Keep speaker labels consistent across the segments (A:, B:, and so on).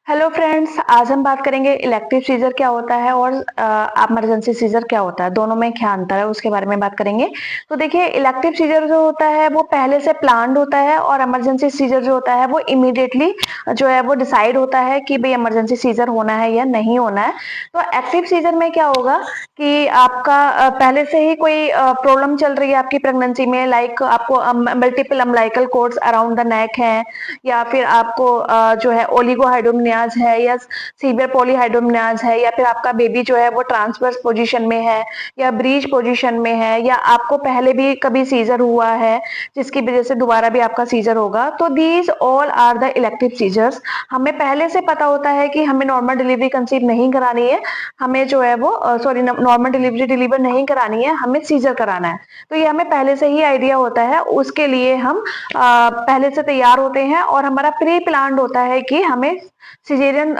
A: Hello friends, आज हम बात करेंगे इलेक्टिव सीजर क्या होता है और इमरजेंसी सीजर क्या होता है, दोनों में क्या अंतर है उसके बारे में बात करेंगे। तो देखिए, इलेक्टिव सीजर जो होता है वो पहले से प्लान्ड होता है और इमरजेंसी सीजर जो होता है वो इमीडिएटली जो है वो डिसाइड होता है कि भाई इमरजेंसी सीजर होना है या नहीं होना है। तो एक्टिव सीजर में क्या होगा कि आपका पहले से ही कोई प्रॉब्लम चल रही है आपकी प्रेगनेंसी में, लाइक आपको multiple umbilical cords around the neck है, या फिर आपको जो है ओलिगोहाइड्रोमनियाज है, या सीवियर पॉलीहाइड्रोमनियाज है, या फिर आपका बेबी जो है वो ट्रांसवर्स पोजीशन में है या ब्रीच पोजीशन में है, या आपको पहले भी कभी सीजर हुआ है जिसकी वजह से दोबारा भी आपका सीजर होगा। तो these all are the elective caesars. हमें पहले से पता होता है कि हमें नॉर्मल डिलीवरी कंसीव नहीं करानी है, हमें जो है वो नॉर्मल डिलीवरी डिलीवर नहीं करानी है, हमें सीजर कराना है। तो ये हमें पहले से ही आइडिया होता है, उसके लिए हम पहले से तैयार होते हैं और हमारा प्री प्लान्ड होता है कि हमें सिजेरियन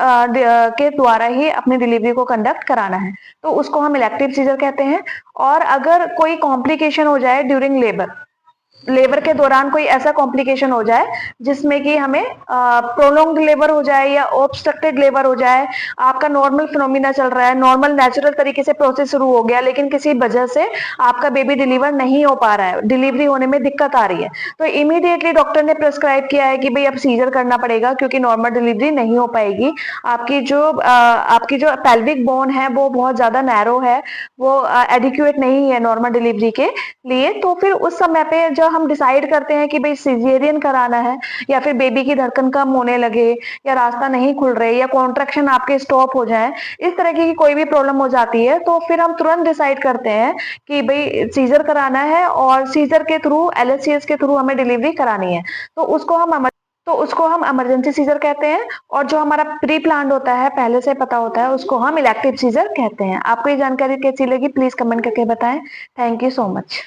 A: के द्वारा ही अपनी डिलीवरी को कंडक्ट कराना है। तो उसको हम इलेक्टिव सीजर कहते हैं। और अगर कोई कॉम्प्लिकेशन हो जाए ड्यूरिंग लेबर, लेबर के दौरान कोई ऐसा कॉम्प्लिकेशन हो जाए जिसमें कि हमें प्रोलोंग्ड लेबर हो जाए या ऑब्स्ट्रक्टेड लेबर हो जाए, आपका नॉर्मल फिनोमिना चल रहा है, नॉर्मल नेचुरल तरीके से प्रोसेस शुरू हो गया, लेकिन किसी वजह से आपका बेबी डिलीवर नहीं हो पा रहा है, डिलीवरी होने में दिक्कत आ रही है, तो इमीडिएटली डॉक्टर ने प्रिस्क्राइब किया है कि भाई अब सीजर करना पड़ेगा क्योंकि नॉर्मल डिलीवरी नहीं हो पाएगी। आपकी जो पेल्विक बोन है वो बहुत ज्यादा नैरो है, वो एडिक्वेट नहीं है नॉर्मल डिलीवरी के लिए। तो फिर उस समय पे जब हम डिसाइड करते हैं कि भाई सिजेरियन कराना है, या फिर बेबी की धड़कन कम होने लगे, या रास्ता नहीं खुल रहे, या कॉन्ट्रैक्शन आपके स्टॉप हो जाए, इस तरह की कोई भी प्रॉब्लम हो जाती है, तो फिर हम तुरंत डिसाइड करते हैं कि भाई सीजर कराना है और सीजर के थ्रू, एलएचसीएस के थ्रू हमें डिलीवरी करानी है। तो उसको हम इमरजेंसी सीजर कहते हैं। और जो हमारा प्री प्लान होता है, पहले से पता होता है, उसको हम इलेक्टिव सीजर कहते हैं। आपको ये जानकारी कैसी लगी, प्लीज कमेंट करके बताएं। Thank you so much.